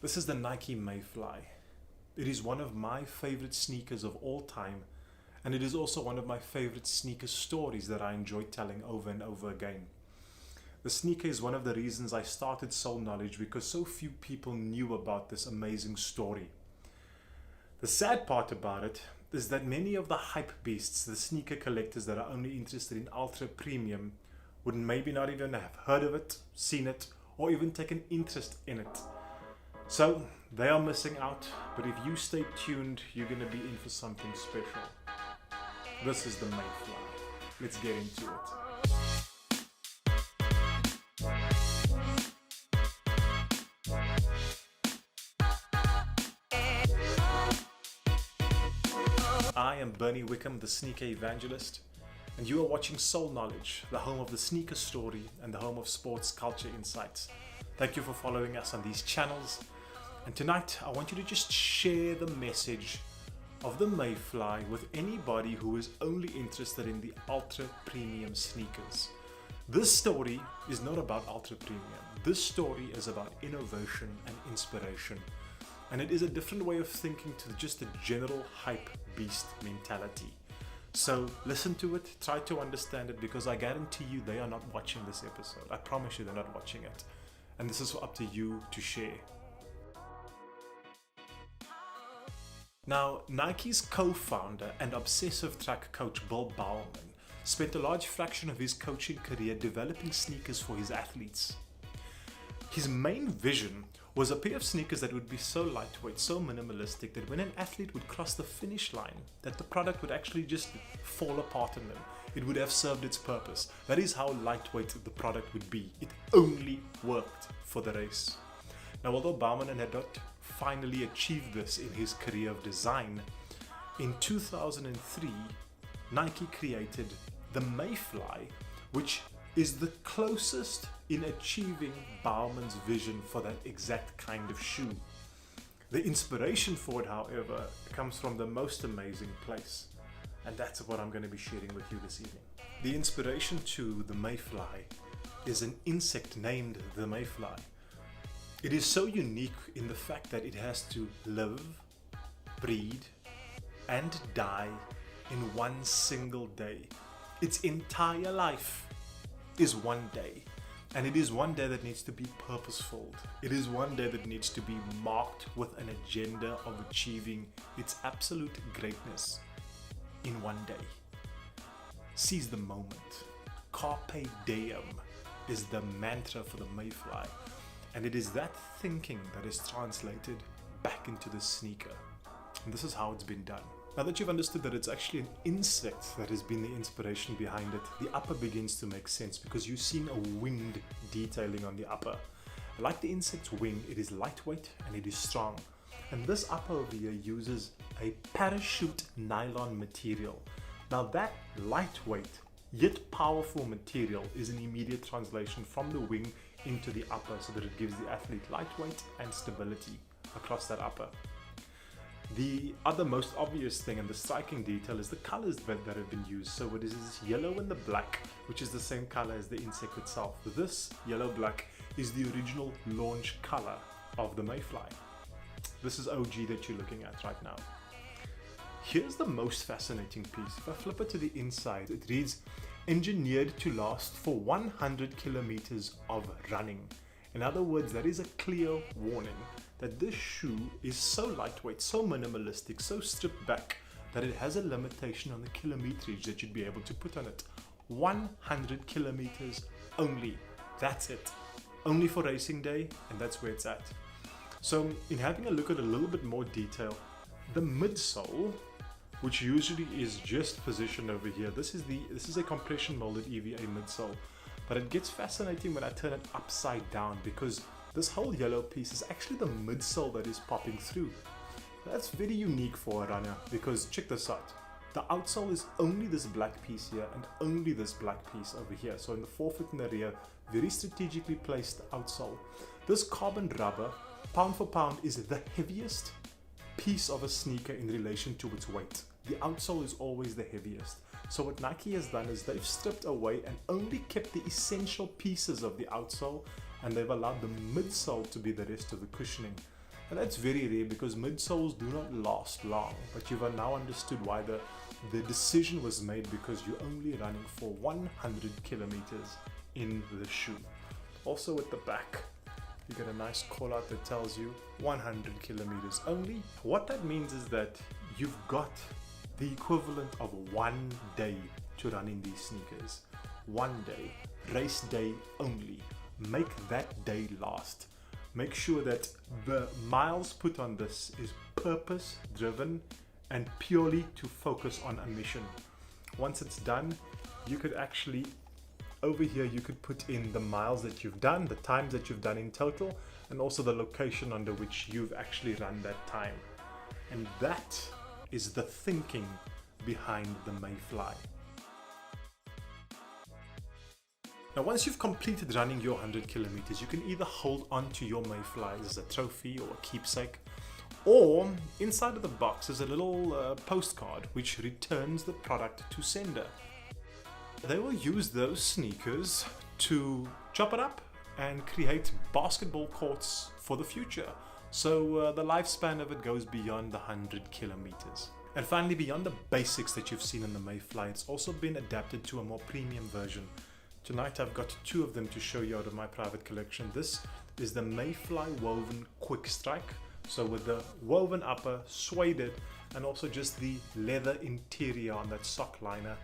This is the Nike Mayfly. It is one of my favorite sneakers of all time, and it is also one of my favorite sneaker stories that I enjoy telling over and over again. The sneaker is one of the reasons I started Soul Knowledge because so few people knew about this amazing story. The sad part about it is that many of the hype beasts, the sneaker collectors that are only interested in ultra premium, would maybe not even have heard of it, seen it, or even taken interest in it. So they are missing out, but if you stay tuned, you're going to be in for something special. This is the Mayfly. Let's get into it. I am Bernie Wickham, the sneaker evangelist, and you are watching Soul Knowledge, the home of the sneaker story and the home of sports culture insights. Thank you for following us on these channels. And tonight, I want you to just share the message of the Mayfly with anybody who is only interested in the ultra premium sneakers. This story is not about ultra premium. This story is about innovation and inspiration. And it is a different way of thinking to just the general hype beast mentality. So listen to it, try to understand it, because I guarantee you they are not watching this episode. I promise you they're not watching it. And this is up to you to share. Now, Nike's co-founder and obsessive track coach Bill Bowerman spent a large fraction of his coaching career developing sneakers for his athletes. His main vision was a pair of sneakers that would be so lightweight, so minimalistic, that when an athlete would cross the finish line, that the product would actually just fall apart on them. It would have served its purpose. That is how lightweight the product would be. It only worked for the race. Now, although Bauman had not finally achieved this in his career of design, in 2003, Nike created the Mayfly, which is the closest in achieving Bauman's vision for that exact kind of shoe. The inspiration for it, however, comes from the most amazing place, and that's what I'm going to be sharing with you this evening. The inspiration to the Mayfly is an insect named the Mayfly. It is so unique in the fact that it has to live, breed, and die in one single day. Its entire life is one day. And it is one day that needs to be purposeful. It is one day that needs to be marked with an agenda of achieving its absolute greatness in one day. Seize the moment. Carpe diem is the mantra for the Mayfly. And it is that thinking that is translated back into the sneaker. And this is how it's been done. Now that you've understood that it's actually an insect that has been the inspiration behind it, the upper begins to make sense because you've seen a winged detailing on the upper. Like the insect's wing, it is lightweight and it is strong. And this upper over here uses a parachute nylon material. Now that lightweight yet powerful material is an immediate translation from the wing into the upper, so that it gives the athlete lightweight and stability across that upper. The other most obvious thing and the striking detail is the colors that have been used. So it is this yellow and the black, which is the same color as the insect itself. This yellow-black is the original launch color of the Mayfly. This is OG that you're looking at right now. Here's the most fascinating piece. If I flip it to the inside, it reads, engineered to last for 100 kilometers of running. In other words, that is a clear warning that this shoe is so lightweight, so minimalistic, so stripped back that it has a limitation on the kilometerage that you'd be able to put on it. 100 kilometers only. That's it. Only for racing day, and that's where it's at. So in having a look at a little bit more detail, the midsole, which usually is just positioned over here. This is a compression molded EVA midsole, but it gets fascinating when I turn it upside down because this whole yellow piece is actually the midsole that is popping through. That's very unique for a runner because check this out. The outsole is only this black piece here and only this black piece over here. So in the forefoot and the rear, very strategically placed outsole. This carbon rubber, pound for pound, is the heaviest piece of a sneaker in relation to its weight. The outsole is always the heaviest. So what Nike has done is they've stripped away and only kept the essential pieces of the outsole, and they've allowed the midsole to be the rest of the cushioning. And that's very rare because midsoles do not last long, but you've now understood why the decision was made, because you're only running for 100 kilometers in the shoe. Also at the back, you get a nice call out that tells you 100 kilometers only. What that means is that you've got the equivalent of 1 day to run in these sneakers. 1 day, race day only. Make that day last. Make sure that the miles put on this is purpose driven and purely to focus on a mission. Once it's done, you could actually, over here, you could put in the miles that you've done, the times that you've done in total, and also the location under which you've actually run that time. And that is the thinking behind the Mayfly. Now, once you've completed running your 100 kilometers, you can either hold on to your Mayflies as a trophy or a keepsake, or inside of the box is a little postcard which returns the product to sender. They will use those sneakers to chop it up and create basketball courts for the future. So the lifespan of it goes beyond the 100 kilometers. And finally, beyond the basics that you've seen in the Mayfly, it's also been adapted to a more premium version. Tonight I've got 2 of them to show you out of my private collection. This is the Mayfly woven quick strike. So with the woven upper, suede, and also just the leather interior on that sock liner.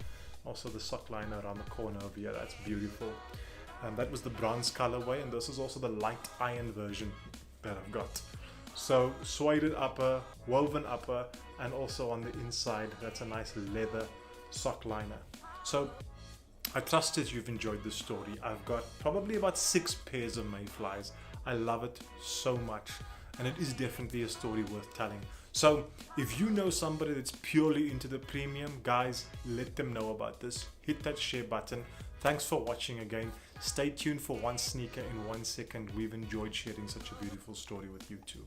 Also the sock liner around the corner over here, that's beautiful. And that was the bronze colorway, and this is also the light iron version that I've got. So suede upper, woven upper, and also on the inside, that's a nice leather sock liner. So I trust that you've enjoyed this story. I've got probably about 6 pairs of Mayflies. I love it so much, and it is definitely a story worth telling. So if you know somebody that's purely into the premium, guys, let them know about this. Hit that share button. Thanks for watching again. Stay tuned for one sneaker in 1 second. We've enjoyed sharing such a beautiful story with you too.